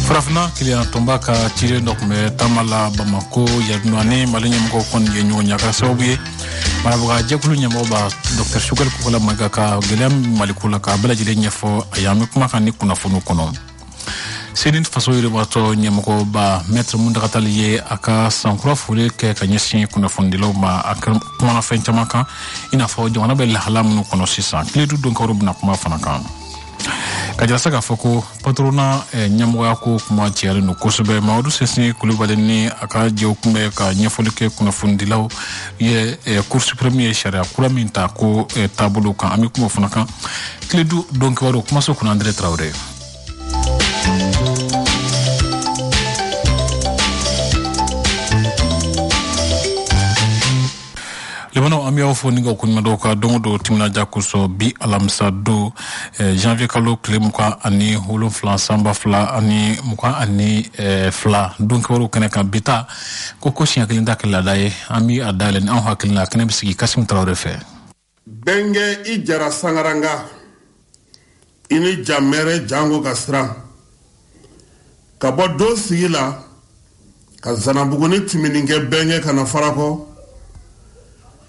Frafna kilian tomba ka tire dokume tamala Bamako yadunane malenye mko kon yenyo nyaka sobiye marabuga jekulu nyamo ba Dr. Sugar kula maga ka gelam malikula ka bala jide nyefo ayami kuma kan ni kuna funu kono Senin faso yire bato nyamko ba maître munda kataliye aka sankura fule ke kanyesin kuna fundilo ma akram kuma fencha maka ina fo jona be la halam no kono sisa kledu don ko rubna kuma fanakan Kajala saka foko patrona nyamoya ko kuma tiare no kosobe mawdu sesni kulubale ni aka je okume ka nyefolike kuna fundilaw ye cour premier sharia kuraminta ko tabulu kan ami kuma funaka kledu donc waro kuma so kuna André Traoré Lebano amia ofo ninga kunima doka dongo timna jakuso bi alamsa do janvier kalo klemuka ani hulu flan samba fla ani muka ani fla donc waro kanaka bita koko shiya kilinda kiladaye ami adalen an hakilina kene bisigi Kasim Traoré fe Benge ijara sangaranga ini jamere jango kasra kabo do sigila ka zanabuguni timininge benge kana farako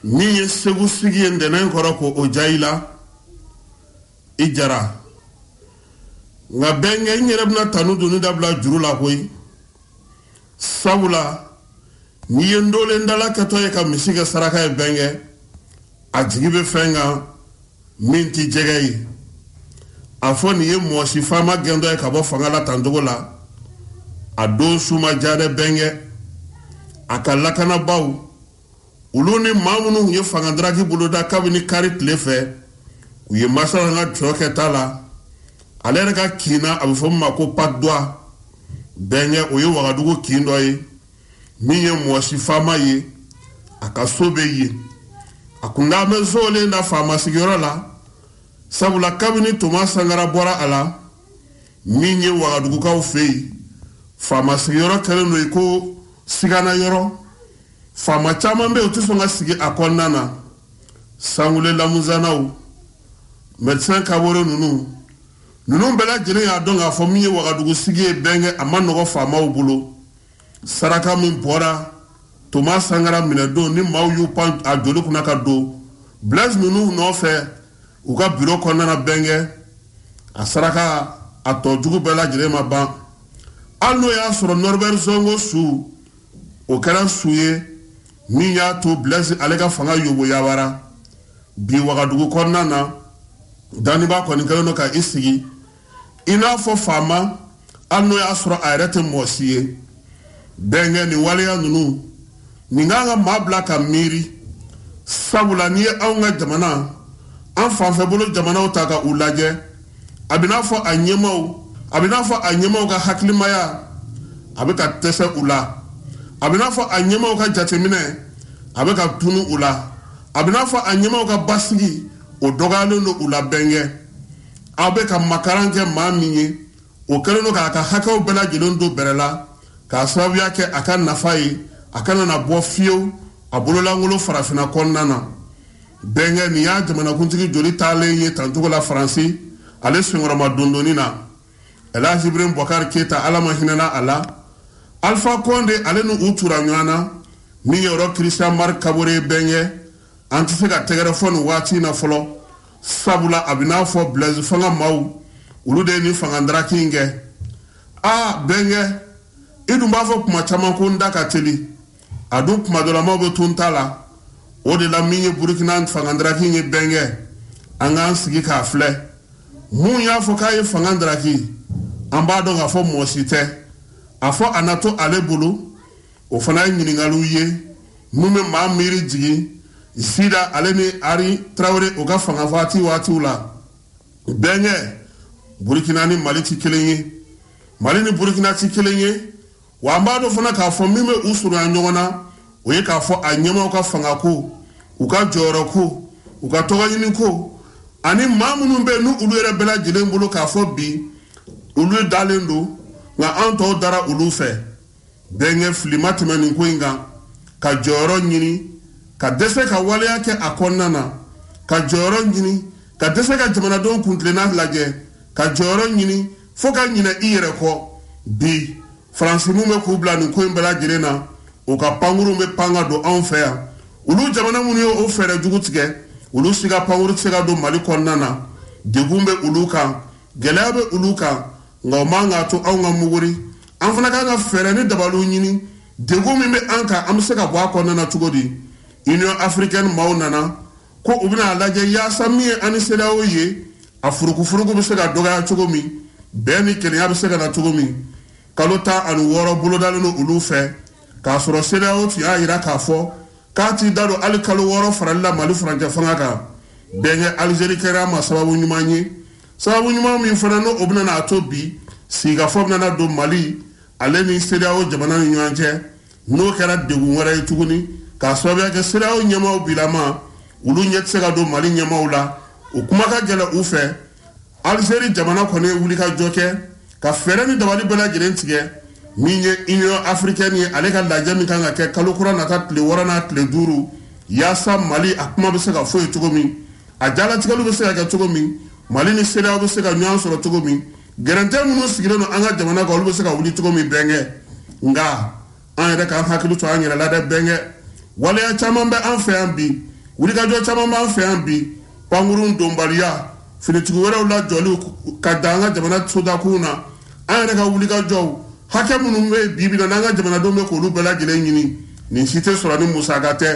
ni segu sigi ndenen koroko ojaila ijara nga benge nyerebna tanudu ni dabla jurula koy sabula ni yendole ndala katoye ka misiga saraka e benge ajigibe fenga minti jegei afoni ye moshi fama gendo e kabo fangala tandogola ado suma jade benge akalakana baw uluni mamunu ye fangandraki buluda kabini karit lefe uye masala nga troke tala alere ka kina abifoma ko padwa benye uye wagadugo kindo yi miye mwashi fama yi akasobe yi akunda mezole na fama sigiro la sabula kabini tuma sangara bora ala miye wagadugo ka ufei fama sigiro keleno iko sigana yoro Fama chama mbe utisonga sigi akonnana sangule lamuzanau medecin kaboro nunu mbela jene ya donga fomiye wagadugu sigi benge amanogo fama ubulo saraka min bora Thomas Sangara minedo ni mau yu pan adolo kunaka do blaze nunu no fe uga bureau konnana benge asaraka atojugu bela jene maban alno ya soro Norbert Zongo su okara suye miya to blaze alega fanga yobo yawara bi wagadugu konnana dani ba koni kala no ka isigi ina fo fama anno ya soro arete mosiye benge ni waliya nunu ni nganga mabla ka miri sabula ni awnga jamana an fanfe bolo jamana utaka ulaje abina fo anyemo ka haklimaya abika tese ula abina fo anyema ka jatemine abeka tunu ula abina fo anyema ka basigi o dogalo no ula benge abeka makaranke maminye o keleno ka hakaw bela jilondo berela ka sababu yake aka nafai akana na bofio abolola ngolo farafina konnana benge ni ya jamana kuntigi joli tale ye tantugo la franci ale singora madondonina ela Ibrahim Bokar Keita alama hinana ala Alpha Conde alenu utura nyana ni yoro Christian Mark Kabore benye antifika telefone wati na folo sabula abinafo blaze fanga mau ulude ni fanga ndrakinge benye idumbafo kuma chama kunda kateli adu kuma dola mabe tuntala ode la minye Burkina fanga ndrakinge benye anga sigi ka fle mu ya fo kay fanga ndraki ambado nga fo mosite afo anato alebulu ofana nyiningalu ye mume ma miri jigi sida aleni ari Traoré oga fanga fati watula benye Burkina ni Mali ti kelenye Mali ni Burkina ti kelenye wa ambado fana ka fo mime usuru anyona oye ka fo anyema ka fanga ko uka joro ko uka toga nyini ko ani mamunu be nu uluere bela jilembulu ka fo bi ulu dalendo nga anto dara ulu fe benge flimatme ni kwinga ka joro nyini ka dese ka wale yake akonnana ka joro nyini ka dese ka jamana don kuntlena laje ka joro nyini foka nyina ire ko bi France mu me ko bla ni ko mbala jirena o ka panguru me panga do an fe ya ulu jamana mun yo o fere jugutige ulu siga panguru siga do Mali konnana degumbe ulu kan gelabe ulu kan nga manga to aw nga muguri an fana ka nga fere ni dabalu nyini degumi me anka am sega bo akonnana tugodi Union Africaine maunana ko ubina laje ya sami ani sedawo ye afuruku be sega doga tugomi beni kenya be sega na tugomi kalota anu woro bulodalo no ulu fe ka soro sedawo ti ayira ka fo ka ti dalo al kalo woro faralla Mali franja fanga ka benye Algérie kera ma sababu nyuma mi fana no obna na atobi siga fobna na do Mali aleni sedawo jamana ni nyanje no kera degu wara tuguni ka sobe ke sedawo nyama bilama ulu nyet sega do Mali nyama ula o kuma ka gela ufe Algérie jamana kone wuli ka joke ka fere ni dawali bela jirentige minye Union Africaine ale ka lajja mi kan ke kalokura na ta tle wara na tle duru yasa Mali akuma be sega fo tugomi a jala tigalu be sega ka tugomi Mali ni sedawo be sega nyan soro tugomi gerante munu sigire no anga jamana ko be sega wuli tugomi benge nga an yɛrɛ ka hakilu to an yɛrɛ la dɛ bɛnkɛ waleya caman bɛ an fɛ yan bi wulikajɔ caman b'an fɛ yan bi pankurun donbaliya finitigi wɛrɛw la jɔli ka da an ka jamana sodakun na an yɛrɛ ka wulikajɔw hakɛ minnu bɛ bibi na n'an ka jamanadenw bɛ k'olu bɛɛ lajɛlen ɲini nin si tɛ sɔrɔ ni musaka tɛ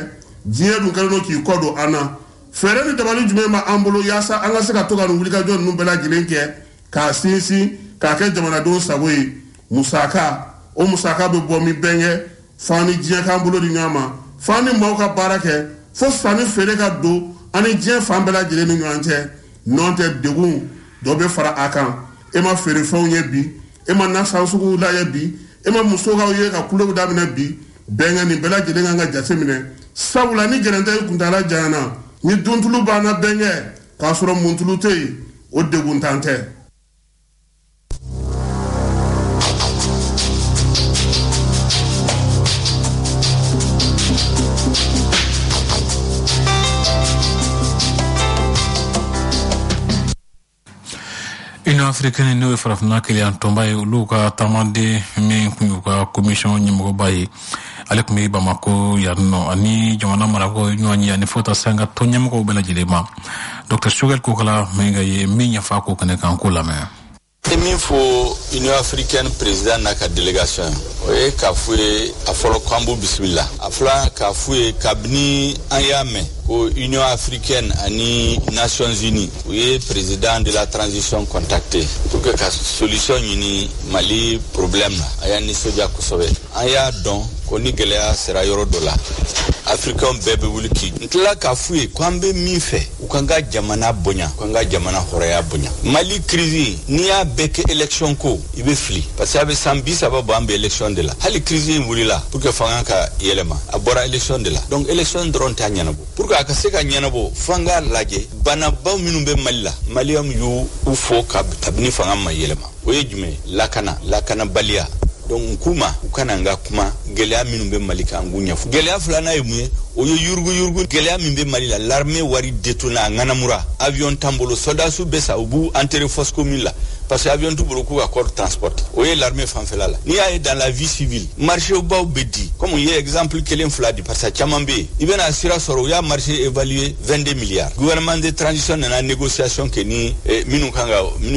diɲɛ dun kɛlen don k'i kɔ don an na fɛɛrɛ ni dabali jumɛn b'an bolo yaasa an ka se ka to ka nin wulikajɔ ninnu bɛɛ lajɛlen kɛ k'a sinsin k'a kɛ jamanadenw sago ye musaka o musaka bɛ bɔ min bɛnkɛ fani diɲɛ k'an bolo di ɲɔgɔn ma fani maaw ka baara kɛ fo sanni feere ka don ani diɲɛ fan bɛɛ lajɛlen ni ɲɔgɔn cɛ nɔn tɛ degun dɔ bɛ fara a kan e ma feerefɛnw ye bi e ma nasan suguw lajɛ bi e ma musow ka ye ka kulew daminɛ bi bɛnkɛ nin bɛɛ lajɛlen kan ka jate minɛ sabula ni gɛrɛntɛ kuntala janyana ni duntulu banna bɛnkɛ k'a sɔrɔ muntulu tɛ yen o degun tan tɛ. Union Africaine n'o farafina kiliyan tomba ye olu ka taamade min kun y'u ka commission ɲɛmɔgɔba ye ale tun bɛ Bamako yan nɔ ani jamana marabagaw ɲɔgɔn ye ani fo ta se an ka tɔn ɲɛmɔgɔw bɛɛ lajɛlen ma Dr Choguel Kokala min ka ye min ɲɛfɔ ko kɛnɛ kan ko lamɛn. E min fo Union Africaine président n'a ka délégation o ye k'a fɔ ye a fɔlɔ k'an b'u bisimila a fila k'a fɔ ye kabini an y'a mɛn ko Union Africaine ani Nations Unies o ye président de la transition contacté pour que ka solution ɲini Mali problème na a y'a nisɔndiya kosɛbɛ an y'a dɔn ko ni gɛlɛya sera yɔrɔ dɔ la Africain bɛɛ bɛ wuli k'i n tila k'a fɔ ye ko an bɛ min fɛ u kan ka jamana bonya u kan ka jamana hɔrɔnya bonya Mali crise n'i y'a bɛɛ kɛ élection ko i bɛ fili parce que a bɛ san 30 bɔ an bɛ élection de la hali crise in wulila pour que fanga ka yɛlɛma a bɔra élection de la donc élection dɔrɔn t'a ɲɛnabɔ pour que a ka se ka ɲɛnabɔ fanga lajɛ banabaw minnu bɛ Mali la Maliyɛnw y'u fɔ kabini fanga ma yɛlɛma o ye jumɛn lakanabaliya donc kuma u kana nga kuma gɛlɛya minnu bɛ Mali kan an k'u ɲɛfɔ gɛlɛya filanan ye mun ye o ye yurugu gɛlɛya min bɛ Mali la l'armée wari détourné a ŋanamura avion t'an bolo soldats bɛ sa u b'u enterrer fosse commune la parce que avion t'u bolo k'u ka corps transporter o ye l'armée fanfɛla la n'i y'a ye dans la vie civile marché baw bɛ di comme u ye exemple kelen fila di parce que caman bɛ yen i bɛna sira sɔrɔ u y'a marché évalué 22 milliards gouvernement de transition nana négociation kɛ ni minnu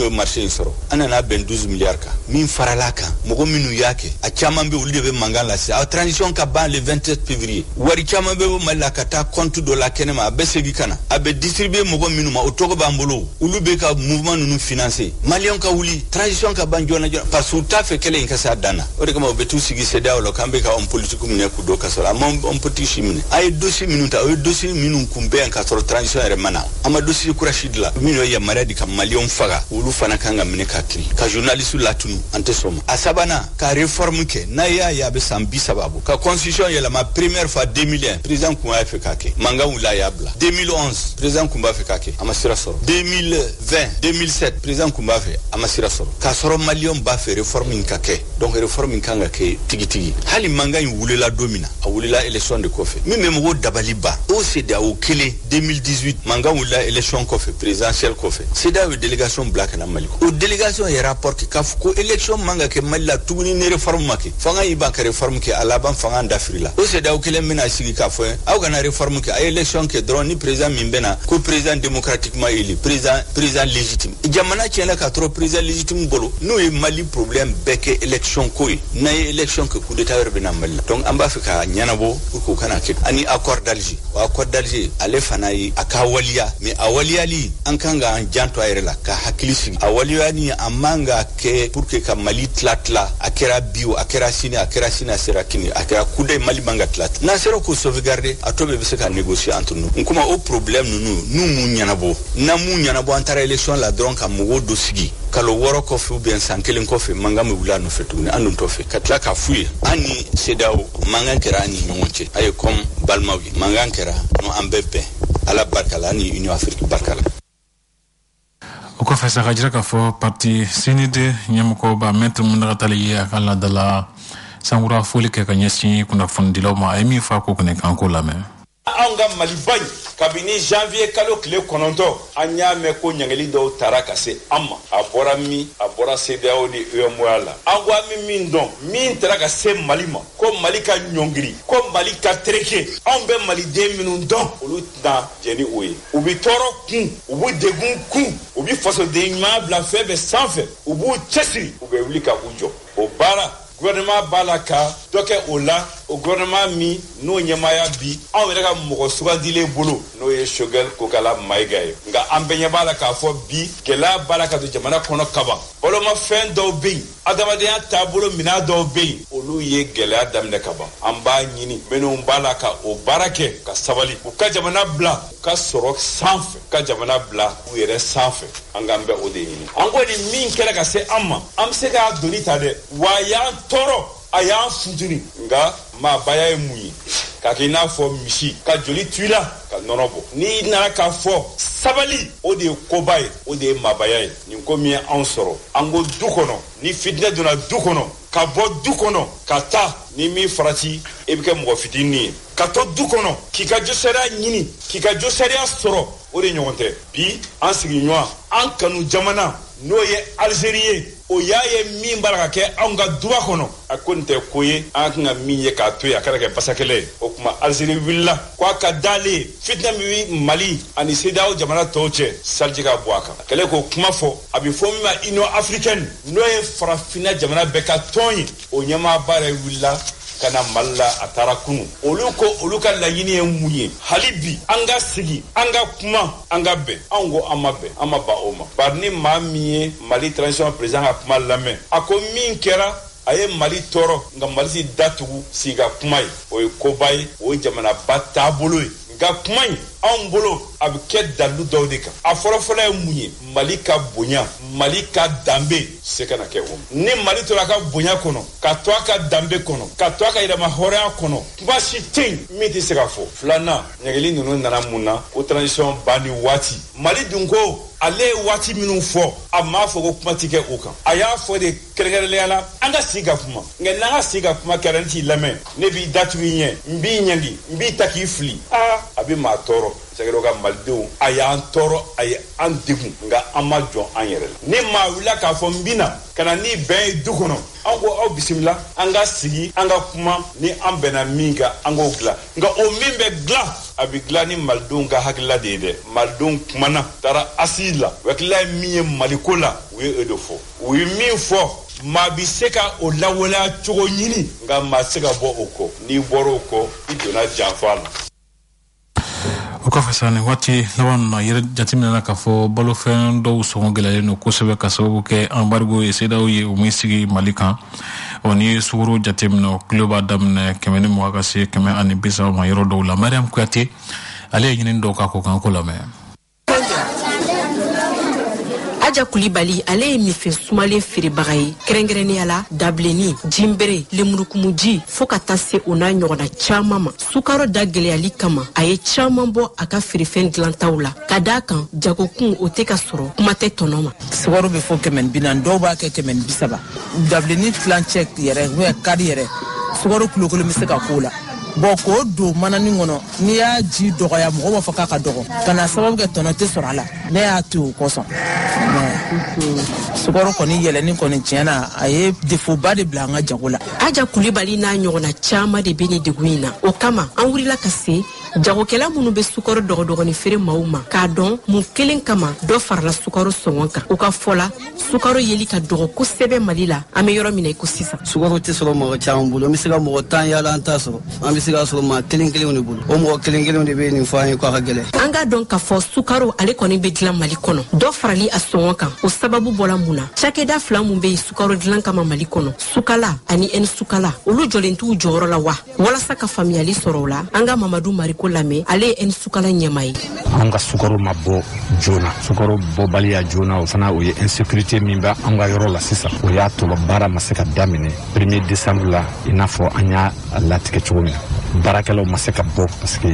ye marché in sɔrɔ an nana bɛn 12 milliards kan min farala kan mɔgɔ minnu y'a kɛ a caman bɛ olu de bɛ mankan lase a transition ka ban le 27 février wari caman bɛ bɔ Mali la ka taa compte dɔ la kɛnɛma a bɛ segin ka na a bɛ distribuer mɔgɔ minnu ma o tɔgɔ b'an bolo olu bɛ ka mouvement ninnu financer maliyɛnw ka wuli transition ka ban joona joona parce que u t'a fɛ kɛlɛ in ka se a dan na o de kama u bɛ t'u sigi CEDEAO la k'an bɛ ka homme politique minɛ k'u dɔ ka sɔrɔ a ma homme politique si minɛ a ye dossier minnu ta o ye dossier minnu kunbɛn yan ka sɔrɔ transition yɛrɛ ma na a ma dossier kura si dilan minnu ye yamaruya di ka maliyɛnw faga olu fana kan ka minɛ ka kiiri ka journaliste latunu an tɛ sɔn ma a sabanan ka réforme kɛ n'a y'a ye a bɛ san 30 bɔ ka constitution yɛlɛma première fois 2001 président kun b'a fɛ k'a kɛ mankan wulila a y'a bila 2011 président kun b'a fɛ k'a kɛ a ma sira sɔrɔ 2020 2007 président kun b'a fɛ amasira soro ka soro malion ba fe reforming ka ke donc reforming kanga ke tigi hali mangay wulela domina a wulela election de kofe mi memo go dabaliba o ceda o kele 2018 manga wulela election kofe présidentiel kofe ceda o délégation black na maliko o délégation ya rapport ki kaf ko election manga ke malila tuguni ne reform make fanga iba ka reform ke alaban fanga ndafrila o ceda o kele mena sigi ka fo aw gana reform ke ay election ke drone ni président mimbena ko président démocratiquement élu président légitime jamana tiena ka trop président légitime bolo no e mali problème beke election koy na election ke coup d'état urbain mali donc amba fika nyanabo ko kana ke ani accord d'Alger ale fanayi akawalia mais awalia li an kanga an janto ayrela ka hakilisi awalia ni amanga ke pour que ka mali tlatla akera bio akera sina serakini akera kude mali manga tlat na sero ko sauvegarder atobe be se ka négocier entre nous nkuma au problème nous munyanabo na munyanabo antara election la donc amugo dosigi kalo woro ko fu bien sankelen ko fe manga me wula no fetu ni andun to fe katla ka fuye ani sedao manga kera ni nyonche ay kom balmawi manga kera no ambebe ala barkala ni union afrique barkala o ko fesa gajira ka fo parti sinide nyamko ba mettre mun ratali ya kala dala sangura fuli ke kanyesi kuna fundilo ma emi fa ko kone kanko la me anga malibay kabini janvier kalo kle kononto anya me ko nyangeli do taraka se amma abora CEDEAO ni UEMOALA angwa min don min taraka se malima ko malika nyongiri ko malika treke ambe mali de minun don uluta jeni oye ubi toro kun ubu degun kun ubi faso de nyma bla febe sanfe ubu chesi ube ulika ujo obara gouvernement balaka doke ola o gouvernement mi no nyamaya bi an wele ka mogo sugandile bolo no ye shogel ko kala maigaye nga ambenye balaka fo bi kela balaka do jamana kono kaba bolo ma fen do be adamadiya tabolo mina do be olu ye gele adamne kaba amba nyini meno balaka o barake ka sabali u ka jamana bla ka sorok sanfe ka jamana bla u yere sanfe angambe o de nyini angodi min kela ka se amma am se ga donita de wa ya toro aya futuni nga ma baya e muyi ka kina fo mishi ka joli tuila ka nonobo ni na ka fo sabali o de kobai o de mabaya ni ko mi an soro ango dukono ni fitna duna dukono ka bo dukono ka ta ni mi farati e bi ke mo fitini ka to dukono ki ka josera nyini ki ka josera soro o de nyonte bi an sigi nwa an kanu jamana no ye Algérie o yaye min baraka ke anga duwa kono akonte koye anga min ye ka toya kala ke basakele o kuma Algérie willa kwa ka dale fitna mi Mali ani CEDEAO jamana toche saljika bwaka kale ko kuma fo abi fo mi ma Union africaine no ye farafina jamana beka tonyi o nyama bare willa kana malla atara kunu oluka la yini muye halibi anga sigi anga kuma anga be ango amabe amaba oma barni mamiye Mali transition président a kuma lame ako min kera aye Mali toro nga Mali si datugu siga kumai o kobai o jamana batabolo nga kumai ambolo abike dalu dawdeka aforofola munye Mali ka bonya Mali ka dambe sekana ke ni Mali to ka bonya kono ka to ka dambe kono ka to ka ida mahora kono bashi ting miti sekafo flana nyageli nunu nana munna o transition bani wati Mali dungo ale wati minu fo amma fo ko kuma tike okan aya fo de kerkerele ala anga siga kuma ngena siga kuma garanti lame ne bi datu nye mbi nyandi mbi takifli abi ma toro segero ka maldo aya toro aya andigu nga amajo anyere ni ma wila ka fo mbina kana ni be dukono ango au bismillah anga sigi anga kuma ni ambena minga ango gla nga o mimbe gla abi gla ni maldo nga hakla de maldo kumana tara asila wakla miye malikola we edofo we mi fo ma bi seka o lawala chogo nyini nga ma seka bo oko ni boro oko idona jafala ko fasane wati lawan na yere jatimina na kafo balo fen do so ngela no ko sebe kaso ke embargo e CEDEAO ye o misigi malika oni suru jatimno club adam ne kemene mo akase keme ani bisa ma yoro do la mariam kwati ale yinin do ka ko kan ko la me Aja Kulibali ale mi fe sumalen feerebaga ye kɛrɛnkɛrɛnnenya la dabileni jinbere lemurukumuji fo ka taa se o n'a ɲɔgɔnna caman ma sukaro da gwɛlɛyali kama a ye caman bɔ a ka feerefɛn dilantaw la ka daa kan jagokun o tɛ ka sɔrɔ kuma tɛ tɔnɔ ma sukaro bɛ fɔ 140 dɔw b'a kɛ 130 dabileni tilancɛ yɛrɛ n'o ye kari yɛrɛ sukaro kulokolo bɛ se ka k'o la bon ko do manani kɔnɔ n'i y'a ji dɔgɔya mɔgɔ b'a fɔ k'a ka dɔgɔ kana sababu kɛ tɔnɔ tɛ sɔrɔ a la ne y'a to o kɔsɔn sukaro kɔni yɛlɛni kɔni tiɲɛna a ye defoba de bila an ka jago la Aja Kulibali n'a ɲɔgɔnna caman de bɛ nin degun in na o kama an wulila ka se jagokɛla minnu bɛ sukaro dɔgɔdɔgɔni feere maaw ma k'a dɔn mun kelen kama dɔ farala sukaro sɔngɔ kan u ka fɔ la sukaro yeli ka dɔgɔ kosɛbɛ Mali la an bɛ yɔrɔ min na i ko sisan sukaro tɛ sɔrɔ mɔgɔ caman bolo an bɛ se ka mɔgɔ 10 yala an t'a sɔrɔ an bɛ se ka sɔrɔ maa kelen de bolo o mɔgɔ kelen de bɛ nin fɔ an ye k'a ka gɛlɛn an k'a dɔn k'a fɔ sukaro ale kɔni bɛ dilan Mali kɔnɔ dɔ farali a sɔngɔ kan o sababu bɔla mun na cakɛda fila mun bɛ yen sukaro dilan kama Mali kɔnɔ Sukala ani N Sukala olu jɔlen t'u jɔyɔrɔ la wa walasa ka faamuyali sɔrɔ o la an ka Mamadu Mariko lamɛn ale ye N Sukala ɲɛma ye an ka sukaro ma bɔ joona sukaro bɔbaliya joona o fana o ye insécurité min bɛ an ka yɔrɔ la sisan o y'a to baara ma se ka daminɛ 1er décembre la i n'a fɔ an y'a latigɛ cogo min na baarakɛlaw ma se ka bɔ parce que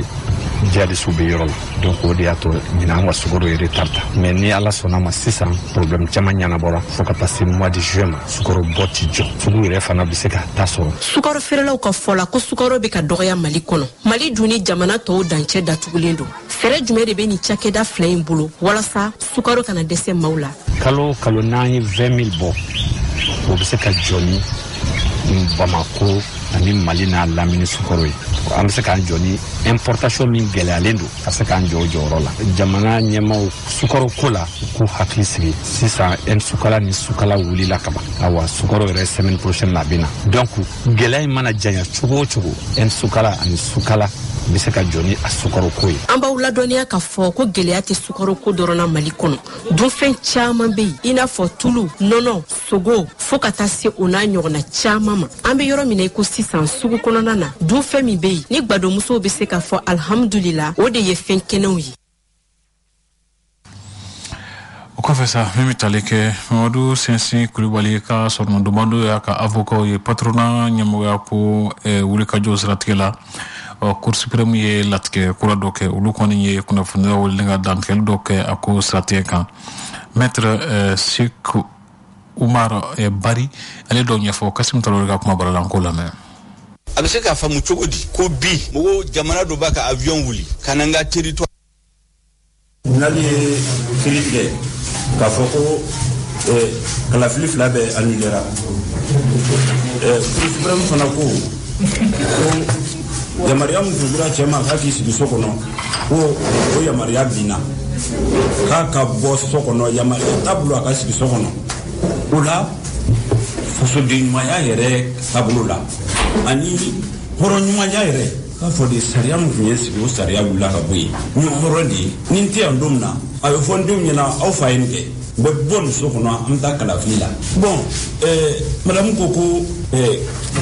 jihadistes bɛ yɔrɔ la donc o de y'a to ɲinan an ka sukaro ye retard ta mais ni ala sɔnna ma sisan problème caman ɲɛnabɔra fo ka taa se mois de juin ma sukaro bɔ ti jɔ sugu yɛrɛ fana bɛ se ka ta sɔrɔ sukaro feerelaw ka fɔ la ko sukaro bɛ ka dɔgɔya Mali kɔnɔ Mali dun ni jamana tɔw dancɛ datugulen don fɛɛrɛ jumɛn de bɛ nin cakɛda fila in bolo walasa sukaro kana dɛsɛ maaw la kalo n'an ye 20 000 bɔ o bɛ se ka jɔ ni Bamako ani Mali n'a lamini sukaro ye an bɛ se k'an jɔ ni importation min gɛlɛyalen don ka se k'an jɔ o jɔyɔrɔ la jamana ɲɛmaw sukaro ko la u k'u hakili sigi sisan N Sukala ni Sukala wulila kaban awa sukaro yɛrɛ semaine prochaine la bɛ na donc gɛlɛya in mana janya cogo o cogo N Sukala ani Sukala bɛ se ka jɔ ni a sukaro ko ye an b'aw ladɔnniya k'a fɔ ko gɛlɛya tɛ sukaro ko dɔrɔn na Mali kɔnɔ dunfɛn caman bɛ yen i n'a fɔ tulu nɔnɔ sogo fo ka taa se o n'a ɲɔgɔnna caman ma an bɛ yɔrɔ min na i ko sisan sugu kɔnɔna na dunfɛn min bɛ yen ni gbadomusow bɛ se k'a fɔ alhamdulila o de ye fɛn kɛnɛw ye o kɔfɛ sa min bɛ tali kɛ Mamadu Sensi Kulibali ka sɔrɔmadonbado y'a ka avocat ye patronat ɲɛmɔgɔya ko wulikajɔ siratigɛ la Cour suprême ye latigɛ kura dɔ kɛ olu kɔni ye kunnafoniya wele ka dantigɛli dɔ kɛ a ko siratigɛ kan maître Seku Umar Bari ale dɔw ɲɛfɔ Kasim Talori ka kuma baralanko lamɛn a bɛ se k'a faamu cogo di ko bi mɔgɔw jamana dɔ b'a ka avion wuli ka na n ka territoire n'ale ye kiiri tigɛ k'a fɔ ko kalafili fila bɛɛ annulera Cour suprême fana ko yamaruya min tun dira cɛ ma k'a k'i sigi so kɔnɔ ko o yamaruya binna k'a ka bɔ so kɔnɔ yamaruya t'a bolo a ka sigi so kɔnɔ o la fasodenɲumanya yɛrɛ taabolo la ani hɔrɔnɲumanya yɛrɛ k'a fɔ de sariya min tun ye sigi o sariya wulila ka bɔ yen ni hɔrɔn de ye ni n tɛ yan don min na a bɛ fɔ n denw ɲɛna aw fa ye nin kɛ u bɛ bɔ nin so kɔnɔ an bɛ taa kalafili la bon madamu ko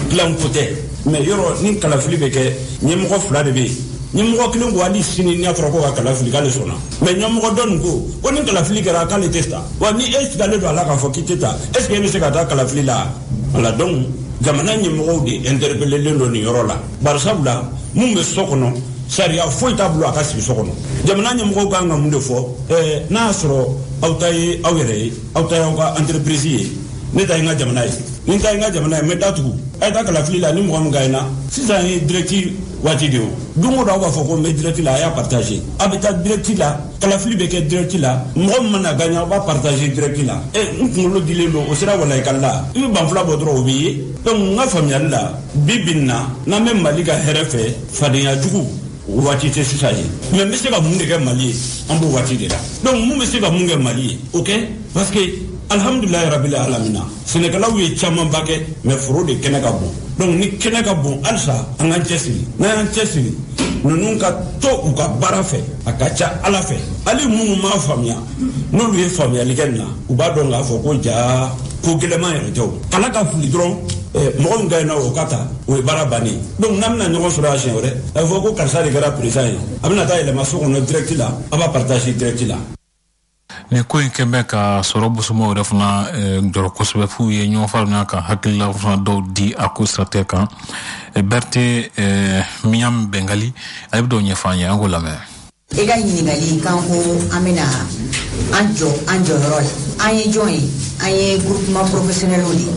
dilan ko tɛ mais yɔrɔ ni kalafili bɛ kɛ ɲɛmɔgɔ fila de bɛ yen ɲɛmɔgɔ kelen ko hali sini n'a fɔra ko ka kalafili k'ale sɔnna mais ɲɛmɔgɔ dɔ nin ko ni kalafili kɛra k'ale tɛ taa wa ni e sigalen don a la k'a fɔ k'i tɛ taa est ce que e bɛ se ka taa kalafili la wala donc jamana ɲɛmɔgɔw de interpellelen don nin yɔrɔ la bari sabula mun bɛ so kɔnɔ sariya foyi t'a bolo a ka sigi so kɔnɔ jamana ɲɛmɔgɔw kan ka mun de fɔ n'a y'a sɔrɔ aw ta ye aw yɛrɛ ye aw ta y'aw ka entreprise ye ne ta ye n ka jamana ye ni n ta ye n ka jamana ye n bɛ datugu a ye taa kalafili la ni mɔgɔ min ka ɲi na sisan ye direct waati de o don o don aw b'a fɔ ko n bɛ direct la a y'a partage a bɛ taa direct la kalafili bɛ kɛ direct la mɔgɔ min mana gaɲa a b'a partage direct la n kunkolo dilen don o sera walayi la i bɛ banfula bɔ dɔrɔn o bɛ ye donc n ka faamuyali la bi bi in na n'an bɛ Mali ka hɛrɛ fɛ fadenya jugu o waati tɛ sisan ye mais n bɛ se ka mun de kɛ Mali ye an b'o waati de la donc mun bɛ se ka mun kɛ Mali ye o kɛ parce que alhamdulilayi rabbil alamina sɛnɛkɛlaw ye camanba kɛ mais foro de kɛnɛ ka bon donc ni kɛnɛ ka bon halisa an k'an cɛsiri n'an y'an cɛsiri ninnu ka to u ka baara fɛ a ka ca Ala fɛ hali minnu m'a faamuya n'olu ye faamuyali kɛ nin na u b'a dɔn k'a fɔ ko jaa ko gɛlɛman yɛrɛ tɛ o Ala ka fili dɔrɔn mɔgɔ min ka ɲi na o ka ta o ye baara bannen donc n'an bɛna ɲɔgɔn sɔrɔ a siɲɛ wɛrɛ a bɛ fɔ ko karisa de kɛra président ye a bɛna taa yɛlɛma so kɔnɔ direct la a b'a partage direct la ne ko in kembe ka soro busumo refna joro kosbe fu ye nyon farna ka hakilla fana do di akusate kan berte miyam bengali ayibdo nyefanya angola me ega nyingali kan ko amena anjo rol aye join aye groupement professionnel oli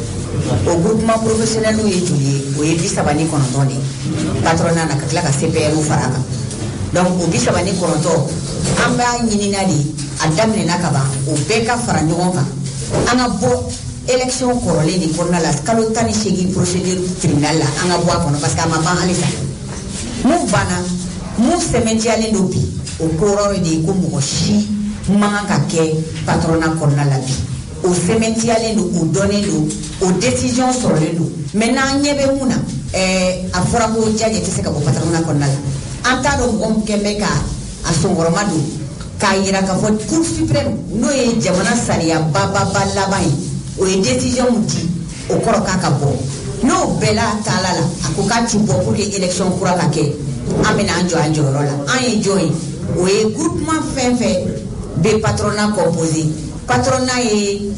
o groupement professionnel oli tuli o ye bisabani konotoni patronat na kakla ka CPR faraka donc o bisabani konoto amba nyininali adamne nakaba o beka fara ɲɔgɔn kan anga bo élection korole ni konna la kalo tani segi procédure tribunal la anga bo akono parce que ama ban alisa mu bana mu sementiale do bi o kororo de ko mo shi manga ka ke patronat konna la bi o sementiale do o donné do o décision sur le do maintenant nyebe muna afora ko jaje tese ka bo patronat konna la anta do ngom kemeka asongoroma do kayira ka fo cour suprême no ye jamana sariya baba labai o ye décision muti o koro ka bo no bela talala akoka ti bo pour que élection kura ka ke amena anjo rola an join o ye groupement fait be patronat composé patronat e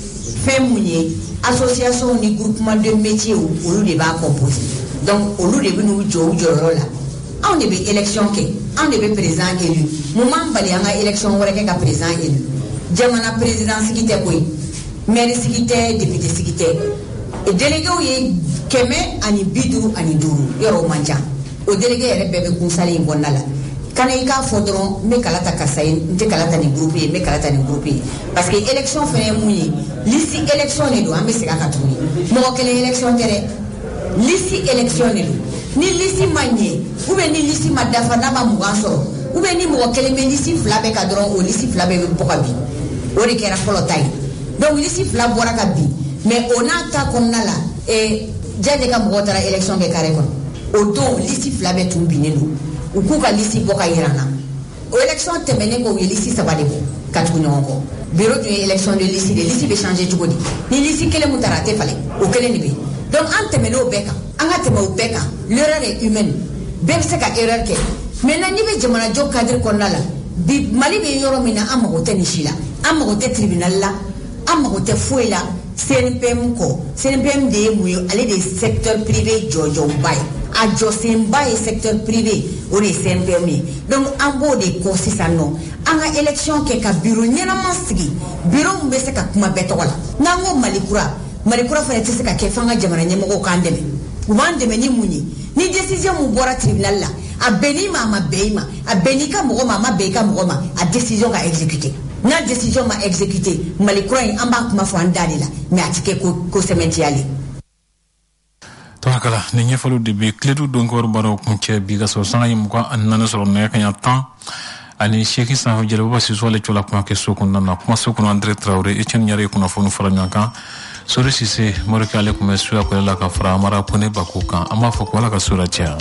femunye association ni groupement de métier ou olu de ba composé donc olu de bi no jo rola on est élection ke on est président élu moment bali anga élection wala ke ka président élu jamana président sikite koy maire sikite député sikite et délégué oye keme ani bidu ani duru yoro manja o délégué yere bebe kunsali ngonnala kana ika fodron me kalata kasay nte kalata ni groupe me kalata ni groupe parce que élection fene muyi liste élection ne do ambe sika katuni mo kele élection tere liste élection ne do ni lisi manye ou bien ni lisi madafa na ba mugaso ou bien ni mo kele me lisi flabe ka dron o lisi flabe be pokabi o de kera folotai donc lisi flabe bora ka bi mais on a ta konnala e jade ka mo tara élection be kare kon o do lisi flabe tumbinelu u ku ka lisi boka irana o élection temene ko lisi sabade ko katu nyongo bureau de élection de lisi be changer jugodi ni lisi kele mutara te fale o kele ni be donc en temene o beka anga teme o beka l'erreur est humaine bebe se ka erreur ke maintenant ni be jamana jo cadre konnala bi mali be yoro mina amago te ni shila amago te tribunal la amago te fuela CNPM de muyo ale de secteur privé jojo bay a josim bay secteur privé o de CNPM donc ambo de ko sisano anga élection ke ka bureau nyana masigi bureau mbe se ka kuma betola nango malikura fa tese ka ke fanga jamana nyemo ko andeme umandeme ni munyi ni décision mu bora tribunal la a beni ma beima a benika mo ma beika mo ma a décision ga exécuter na décision ma exécuter malikura amba kuma fo andali la mais atike ko sementiali Takala ni nyefalu de bi kledu donkor baro kunche biga so sanga yim ko annana so ne kanya tan ani sheki sa ho jere basi so le chola kuma ke so kunna na kuma so kunna André Traoré e chen nyare kuna fonu faranya kan so resise morika le kuma so ko la ka fra mara pone bakuka ama fo ko la ka sura cha